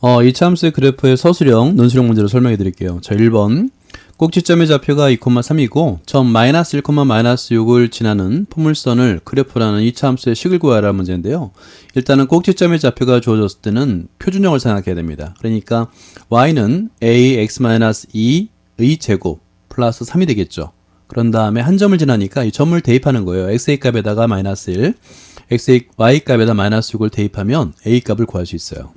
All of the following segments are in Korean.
이차함수의 그래프의 서술형, 논술형 문제로 설명해 드릴게요. 자, 1번. 꼭지점의 좌표가 2,3이고 점 마이너스 1, 마이너스 6을 지나는 포물선을 그래프라는 이차함수의 식을 구하라 문제인데요. 일단은 꼭지점의 좌표가 주어졌을 때는 표준형을 생각해야 됩니다. 그러니까 y는 ax-2의 제곱 플러스 3이 되겠죠. 그런 다음에 한 점을 지나니까 이 점을 대입하는 거예요. xa 값에다가 마이너스 1, y 값에다 마이너스 6을 대입하면 a 값을 구할 수 있어요.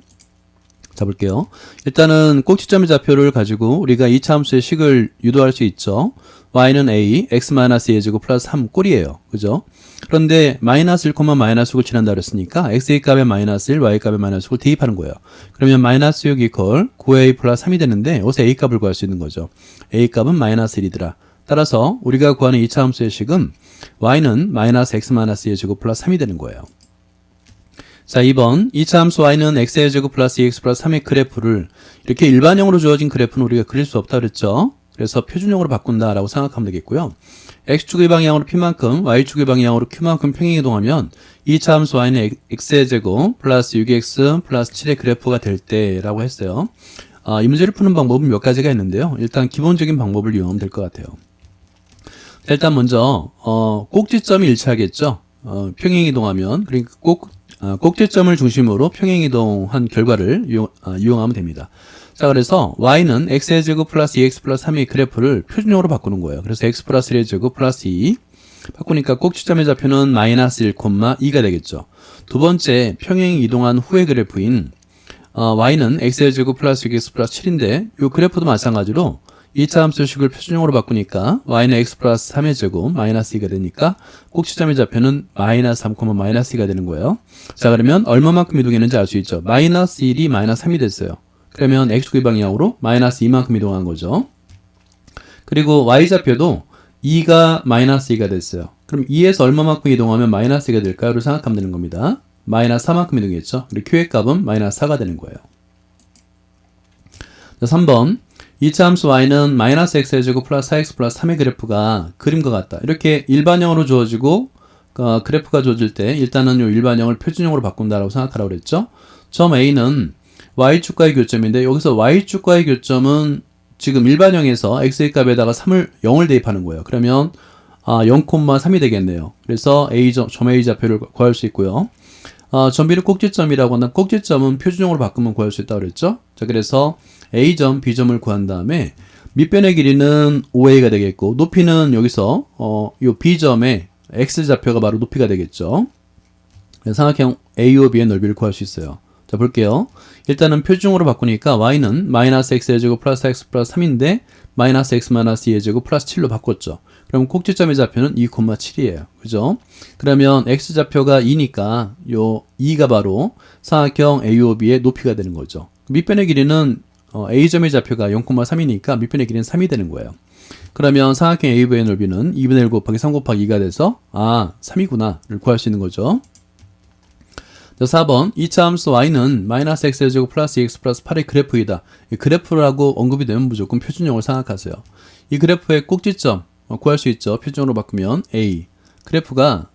자, 볼게요. 일단은 꼭지점의 좌표를 가지고 우리가 이차함수의 식을 유도할 수 있죠. y는 a, x-2의 제곱 플러스 3 꼴이에요. 그죠? 그런데 마이너스 1, 마이너스 6을 지난다 그랬으니까 xa 값에 마이너스 1, y 값에 마이너스 6을 대입하는 거예요. 그러면 마이너스 6 이퀄 9a 플러스 3이 되는데 여기서 a 값을 구할 수 있는 거죠. a 값은 마이너스 1이더라. 따라서 우리가 구하는 이차함수의 식은 y는 마이너스 x-2의 제곱 플러스 3이 되는 거예요. 자, 2번. 이차함수 y는 x의 제곱 플러스 2x 플러스 3의 그래프를 이렇게 일반형으로 주어진 그래프는 우리가 그릴 수 없다 그랬죠. 그래서 표준형으로 바꾼다라고 생각하면 되겠고요. x축의 방향으로 p만큼, y축의 방향으로 q만큼 평행이동하면 이차함수 y는 x의 제곱 플러스 6x 플러스 7의 그래프가 될 때라고 했어요. 이 문제를 푸는 방법은 몇 가지가 있는데요. 일단 기본적인 방법을 이용하면 될 것 같아요. 일단 먼저 꼭지점이 일치하겠죠. 평행이동하면 그러니까 꼭지점을 중심으로 평행이동한 결과를 이용하면 됩니다. 자, 그래서 y는 x의 제곱 플러스 2x 플러스 3의 그래프를 표준형으로 바꾸는 거예요. 그래서 x 플러스 1의 제곱 플러스 2 바꾸니까 꼭지점의 좌표는 마이너스 1, 2가 되겠죠. 두 번째 평행이동한 후의 그래프인 y는 x의 제곱 플러스 6x 플러스 7인데 이 그래프도 마찬가지로 이차함수식을 표준형으로 바꾸니까 y는 x 플러스 3의 제곱 마이너스 2가 되니까 꼭지점의 좌표는 마이너스 3, 마이너스 2가 되는 거예요. 자, 그러면 얼마만큼 이동했는지 알 수 있죠. 마이너스 1이 마이너스 3이 됐어요. 그러면 x축의 방향으로 마이너스 2만큼 이동한 거죠. 그리고 y좌표도 2가 마이너스 2가 됐어요. 그럼 2에서 얼마만큼 이동하면 마이너스 2가 될까요?를 생각하면 되는 겁니다. 마이너스 4만큼 이동했죠. 그리고 q의 값은 마이너스 4가 되는 거예요. 자, 3번. 이차함수 y는 마이너스 x의 제곱 플러스 4x 플러스 3의 그래프가 그림과 같다. 이렇게 일반형으로 주어지고 그래프가 주어질 때 일단은 이 일반형을 표준형으로 바꾼다라고 생각하라고 그랬죠. 점 A는 y축과의 교점인데 여기서 y축과의 교점은 지금 일반형에서 x의 값에다가 0을 대입하는 거예요. 그러면 0,3이 되겠네요. 그래서 점 A 좌표를 구할 수 있고요. 점 B를 꼭지점이라고 하면 꼭지점은 표준형으로 바꾸면 구할 수 있다고 그랬죠. 자, 그래서 A점, B점을 구한 다음에 밑변의 길이는 5a가 되겠고 높이는 여기서 요 B점의 X좌표가 바로 높이가 되겠죠. 삼각형 AO B의 넓이를 구할 수 있어요. 자, 볼게요. 일단은 표준형으로 바꾸니까 y는 마이너스 x의 제곱 플러스 x 플러스 3인데 마이너스 x 마이너스 2의 제곱 플러스 7로 바꿨죠. 그럼 꼭지점의 좌표는 2,7이에요. 그죠? 그러면 x좌표가 2니까 요 2가 바로 삼각형 AOB의 높이가 되는 거죠. 밑변의 길이는 A점의 좌표가 0,3이니까 밑변의 길이는 3이 되는 거예요. 그러면 삼각형 AOB의 넓이는 2분의 1 곱하기 3 곱하기 2가 돼서 3이구나를 구할 수 있는 거죠. 자, 4번. 이차함수 y는 마이너스 x의 제곱 플러스 2x 플러스 8의 그래프이다. 이 그래프라고 언급이 되면 무조건 표준형을 생각하세요. 이 그래프의 꼭지점 구할 수 있죠. 표준형으로 바꾸면 a. 그래프가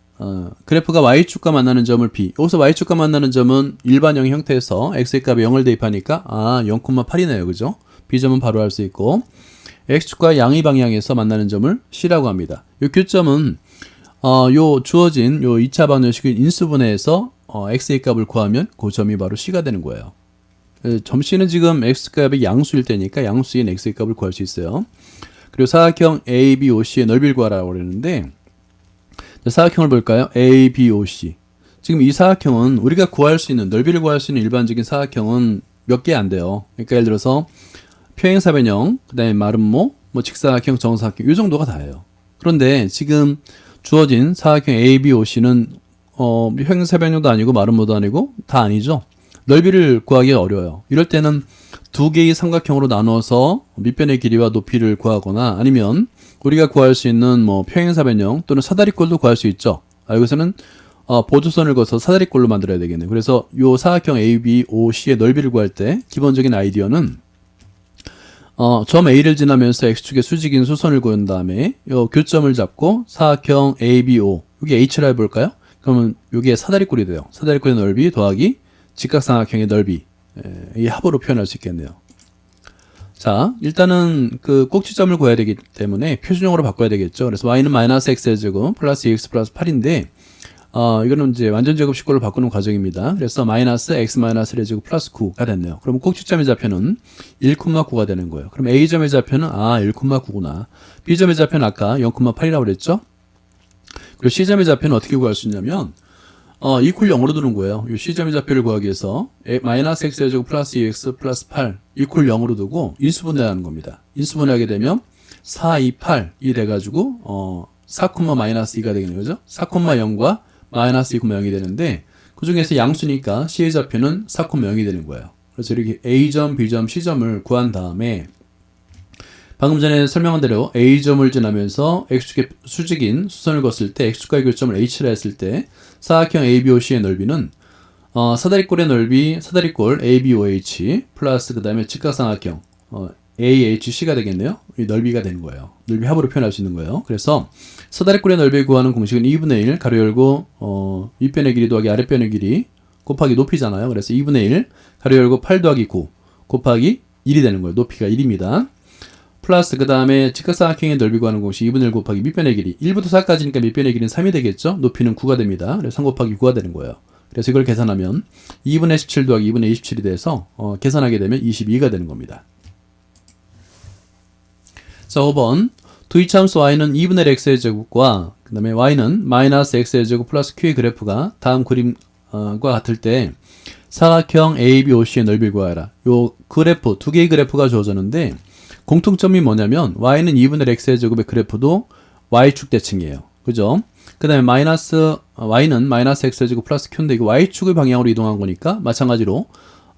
y축과 만나는 점을 b. 여기서 y축과 만나는 점은 일반형 형태에서 x의 값에 0을 대입하니까 0,8이네요. 그죠? b점은 바로 알 수 있고 x축과 양의 방향에서 만나는 점을 c라고 합니다. 이 교점은 요 주어진 요 2차 방정식의 인수분해에서 x의 값을 구하면 그 점이 바로 c가 되는 거예요. 점 c는 지금 x값이 양수일 때니까 양수인 x의 값을 구할 수 있어요. 그리고 사각형 ABOC의 넓이를 구하라고 그랬는데 사각형을 볼까요? ABOC. 지금 이 사각형은 우리가 구할 수 있는 넓이를 구할 수 있는 일반적인 사각형은 몇 개 안 돼요. 그러니까 예를 들어서 평행사변형, 그다음에 마름모, 직사각형, 정사각형 이 정도가 다예요. 그런데 지금 주어진 사각형 ABOC는 평행사변형도 아니고 마름모도 아니고 다 아니죠. 넓이를 구하기가 어려워요. 이럴 때는 두 개의 삼각형으로 나눠서 밑변의 길이와 높이를 구하거나 아니면 우리가 구할 수 있는 평행사변형 또는 사다리꼴도 구할 수 있죠. 여기서는 보조선을 그어서 사다리꼴로 만들어야 되겠네요. 그래서 이 사각형 ABOC의 넓이를 구할 때 기본적인 아이디어는 점 A를 지나면서 X축의 수직인 수선을 그은 다음에 요 교점을 잡고 사각형 ABO 여기 H라 해볼까요? 그러면 여기에 사다리꼴이 돼요. 사다리꼴의 넓이 더하기 직각삼각형의 넓이 이 합으로 표현할 수 있겠네요. 자, 일단은 그 꼭지점을 구해야 되기 때문에 표준형으로 바꿔야 되겠죠. 그래서 y는 마이너스 x의 제곱 플러스 2x 플러스 8인데 이거는 이제 완전 제곱 식구를 바꾸는 과정입니다. 그래서 마이너스 x 마이너스 1의 제곱 플러스 9가 됐네요. 그럼 꼭지점의 좌표는 1,9가 되는 거예요. 그럼 a점의 좌표는 1,9구나. b점의 좌표는 아까 0,8이라고 그랬죠. 그리고 c점의 좌표는 어떻게 구할 수 있냐면 이퀄 0으로 두는 거예요. 이 C점의 좌표를 구하기 위해서 마이너스 X의 제곱 플러스 2X 플러스 8 이퀄 0으로 두고 인수분해하는 겁니다. 인수분해하게 되면 4, 2, 8이 돼가지고 4, 마이너스 2가 되겠네요. 그죠? 4, 0과 마이너스 2, 0이 되는데 그 중에서 양수니까 C의 좌표는 4, 0이 되는 거예요. 그래서 이렇게 A점, B점, C점을 구한 다음에 방금 전에 설명한 대로 A점을 지나면서 X축의 수직인 수선을 걷을 때 X축과의 교점을 H라 했을 때 사각형 ABOC의 넓이는 사다리꼴의 넓이 사다리꼴 ABOH 플러스 그 다음에 직각삼각형 AHC가 되겠네요. 이 넓이가 되는 거예요. 넓이 합으로 표현할 수 있는 거예요. 그래서 사다리꼴의 넓이 구하는 공식은 2분의 1 가로 열고 윗변의 길이 더하기 아랫변의 길이 곱하기 높이잖아요. 그래서 2분의 1 가로 열고 8 더하기 9 곱하기 1이 되는 거예요. 높이가 1입니다. 플러스 그 다음에 직각삼각형의 넓이 구하는 공식 2분의 1 곱하기 밑변의 길이 1부터 4까지니까 밑변의 길이는 3이 되겠죠. 높이는 9가 됩니다. 그래서 3 곱하기 9가 되는 거예요. 그래서 이걸 계산하면 2분의 17 더하기 2분의 27이 돼서 계산하게 되면 22가 되는 겁니다. 자, 5번 두 이차함수 y는 2분의 x의 제곱과 그 다음에 y는 마이너스 x의 제곱 플러스 q의 그래프가 다음 그림과 같을 때 사각형 ABOC의 넓이를 구하라. 요 그래프 두 개의 그래프가 주어졌는데 공통점이 뭐냐면 y는 2분의 x의 제곱의 그래프도 y축 대칭이에요. 그죠? 그 다음에 y는 마이너스 x의 제곱 플러스 q인데 이거 y축의 방향으로 이동한 거니까 마찬가지로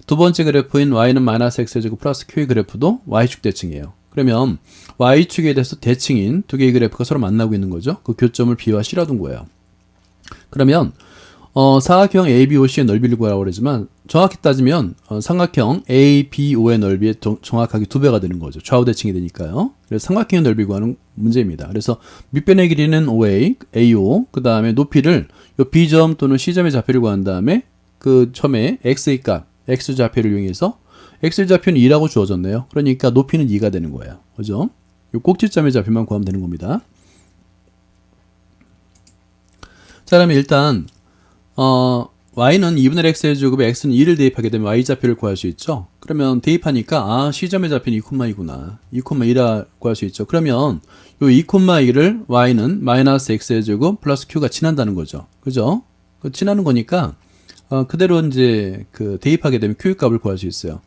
두 번째 그래프인 y는 마이너스 x의 제곱 플러스 q의 그래프도 y축 대칭이에요. 그러면 y축에 대해서 대칭인 두 개의 그래프가 서로 만나고 있는 거죠. 그 교점을 b와 c라 둔 거예요. 그러면 사각형 ABOC의 넓이를 구하라고 그러지만 정확히 따지면 삼각형 ABO의 넓이의 정확하게 2배가 되는 거죠. 좌우 대칭이 되니까요. 그래서 삼각형의 넓이 구하는 문제입니다. 그래서 밑변의 길이는 OA, AO, 그 다음에 높이를 요 B점 또는 C점의 좌표를 구한 다음에 그 처음에 X의 값, X 좌표를 이용해서 X의 좌표는 2라고 주어졌네요. 그러니까 높이는 2가 되는 거예요. 그죠? 요 꼭지점의 좌표만 구하면 되는 겁니다. 자, 그러면 일단 y는 2분의 x의 제곱에 x는 2를 대입하게 되면 y좌표를 구할 수 있죠. 그러면 대입하니까 C점의 좌표는 2,2구나. 2,2라고 할 수 있죠. 그러면 이 2,2를 y는 마이너스 x의 제곱 플러스 q가 친한다는 거죠. 그죠? 친하는 거니까 그대로 이제 그 대입하게 되면 q의 값을 구할 수 있어요.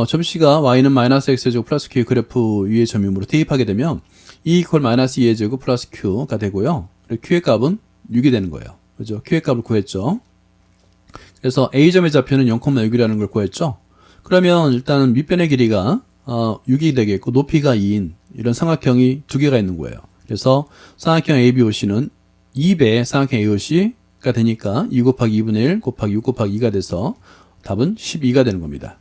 점C가 y는 마이너스 x의 제곱 플러스 q의 그래프 위의 점유으로 대입하게 되면 2 이퀄 마이너스 2의 제곱 플러스 q가 되고요. q의 값은 6이 되는 거예요. 그죠? q의 값을 구했죠. 그래서 a점의 좌표는 0,6이라는 걸 구했죠. 그러면 일단은 밑변의 길이가 6이 되겠고 높이가 2인 이런 삼각형이 두 개가 있는 거예요. 그래서 삼각형 ABOC는 2배 삼각형 AOC가 되니까 2 곱하기 2분의 1 곱하기 6 곱하기 2가 돼서 답은 12가 되는 겁니다.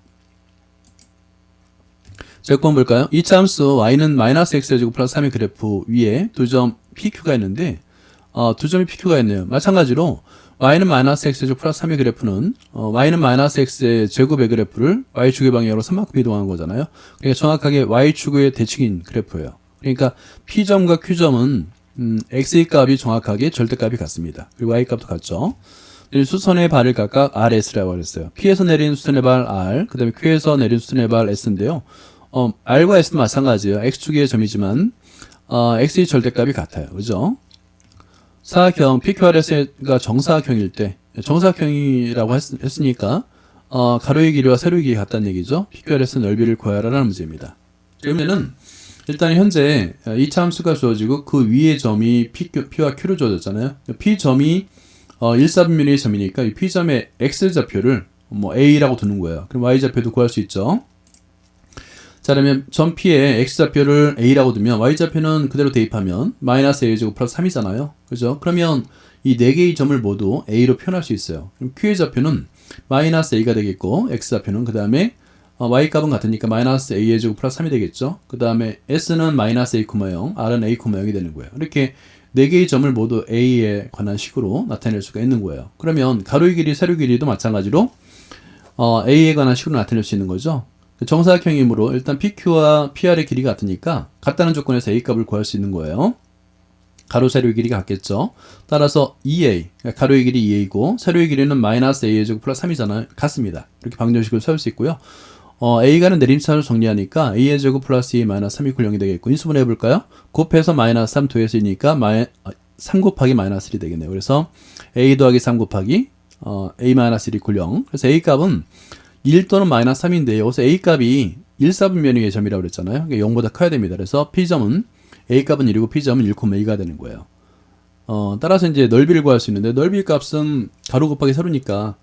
자, 6번 볼까요? 이차함수 y는 마이너스 x의 제곱 플러스 3의 그래프 위에 두 점 PQ가 있는데 두 점이 PQ가 있네요. 마찬가지로 y는 마이너스 x의 제곱 플러스 3의 그래프는 y는 마이너스 x의 제곱의 그래프를 y축의 방향으로 3만큼 이동한 거잖아요. 그러니까 정확하게 y축의 대칭인 그래프예요. 그러니까 P점과 Q점은 x의 값이 정확하게 절대값이 같습니다. 그리고 y 값도 같죠. 수선의 발을 각각 RS라고 했어요. P에서 내린 수선의 발 R, 그 다음에 Q에서 내린 수선의 발 S인데요. R과 S는 마찬가지예요. X축의 점이지만 X의 절대값이 같아요. 그죠? 사각형 PQRS가 정사각형일 때 정사각형이라고 했으니까 가로의 길이와 세로의 길이가 같다는 얘기죠. PQRS 넓이를 구하라는 문제입니다. 그러면은 일단 현재 이차함수가 주어지고 그 위의 점이 P와 Q로 주어졌잖아요. P점이 1,4분면의 점이니까 이 P점의 X좌표를 A라고 두는 거예요. 그럼 Y좌표도 구할 수 있죠. 자, 그러면 점 P의 X좌표를 A라고 두면 Y좌표는 그대로 대입하면 마이너스 A제곱 플러스 3이잖아요. 그죠? 그러면 이 4개의 점을 모두 A로 표현할 수 있어요. 그럼 Q의 좌표는 마이너스 A가 되겠고 X좌표는 그 다음에 Y값은 같으니까 마이너스 A의 제곱 플러스 3이 되겠죠. 그 다음에 S는 마이너스 A, 0, R은 A, 0이 되는 거예요. 이렇게 4개의 점을 모두 A에 관한 식으로 나타낼 수가 있는 거예요. 그러면 가로의 길이, 세로의 길이도 마찬가지로 A에 관한 식으로 나타낼 수 있는 거죠. 정사각형이므로 일단 PQ와 PR의 길이가 같으니까 같다는 조건에서 A 값을 구할 수 있는 거예요. 가로 세로의 길이가 같겠죠. 따라서 2A, 그러니까 가로의 길이 2A고 세로의 길이는 마이너스 A의 제곱 플러스 3이잖아요. 같습니다. 이렇게 방정식을 세울 수 있고요. A가는 내림차로 정리하니까 A의 제곱 플러스 2 마이너스 3이 굴령이 되겠고 인수분해 해볼까요? 곱해서 마이너스 3 더해서 2니까 3 곱하기 마이너스 1이 되겠네요. 그래서 A 더하기 3 곱하기 A 마이너스 1이 굴령. 그래서 A 값은 1 또는 마이너스 3인데 여기서 A 값이 1, 4분면의 점이라고 그랬잖아요. 그러니까 0보다 커야 됩니다. 그래서 P점은 A 값은 1이고 P점은 1,2가 되는 거예요. 따라서 이제 넓이를 구할 수 있는데 넓이 값은 가로 곱하기 세로니까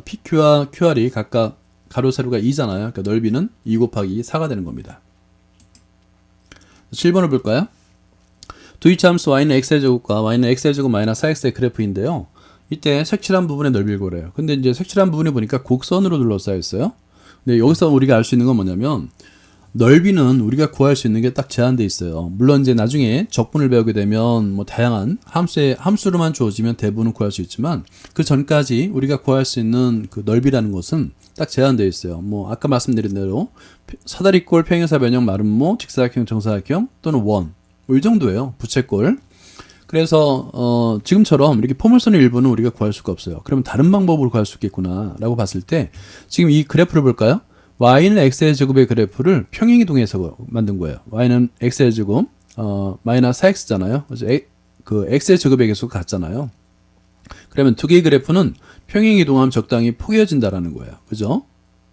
PQ와 QR이 각각 가로 세로가 2잖아요. 그러니까 넓이는 2 곱하기 4가 되는 겁니다. 7번을 볼까요? 두이차함수 y는 x의 제곱과 y는 x의 제곱 마이너스 4x의 그래프인데요. 이때 색칠한 부분의 넓이를 구래요. 근데 이제 색칠한 부분에 보니까 곡선으로 둘러싸여 있어요. 근데 여기서 우리가 알 수 있는 건 뭐냐면 넓이는 우리가 구할 수 있는 게 딱 제한돼 있어요. 물론 이제 나중에 적분을 배우게 되면 뭐 다양한 함수로만 주어지면 대부분은 구할 수 있지만 그 전까지 우리가 구할 수 있는 그 넓이라는 것은 딱 제한되어 있어요. 뭐 아까 말씀드린 대로 사다리꼴, 평행사, 변형, 마름모, 직사각형, 정사각형 또는 원 뭐 이 정도예요. 부채꼴. 그래서 지금처럼 이렇게 포물선의 일부는 우리가 구할 수가 없어요. 그러면 다른 방법으로 구할 수 있겠구나 라고 봤을 때 지금 이 그래프를 볼까요? y는 x의 제곱의 그래프를 평행이동해서 만든 거예요. y는 x의 제곱 마이너스 4x잖아요. 그래서 그 x의 제곱의 개수가 같잖아요. 그러면 두 개의 그래프는 평행이동하면 적당히 포개어진다라는 거예요. 그죠?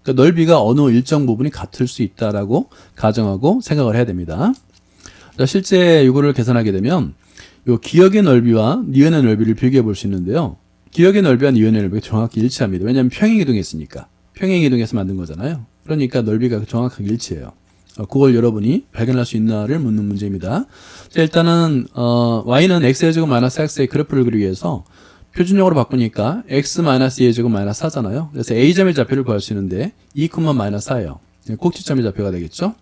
그러니까 넓이가 어느 일정 부분이 같을 수 있다라고 가정하고 생각을 해야 됩니다. 자, 실제 이거를 계산하게 되면 요 기역의 넓이와 니은의 넓이를 비교해 볼 수 있는데요. 기역의 넓이와 니은의 넓이가 정확히 일치합니다. 왜냐하면 평행이동했으니까. 평행이동해서 만든 거잖아요. 그러니까 넓이가 정확하게 일치해요. 그걸 여러분이 발견할 수 있나를 묻는 문제입니다. 자, 일단은 y는 x의 제곱 마이너스 x의 그래프를 그리기 위해서 표준형으로 바꾸니까 x 마이너스 2의 제곱 마이너스 4잖아요. 그래서 a점의 좌표를 구할 수 있는데 2, 마이너스 4예요. 꼭지점의 좌표가 되겠죠.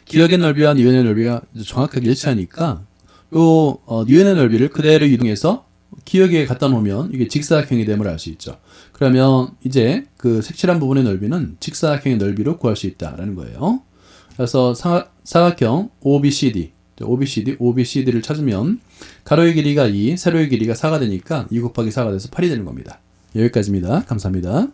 기역의 넓이와 니은의 넓이가 정확하게 일치하니까 요 니은의 넓이를 그대로 이동해서 기역에 갖다 놓으면 이게 직사각형이 됨을 알 수 있죠. 그러면 이제 그 색칠한 부분의 넓이는 직사각형의 넓이로 구할 수 있다라는 거예요. 그래서 사각형 OBCD를 찾으면 가로의 길이가 2, 세로의 길이가 4가 되니까 2 곱하기 4가 돼서 8이 되는 겁니다. 여기까지입니다. 감사합니다.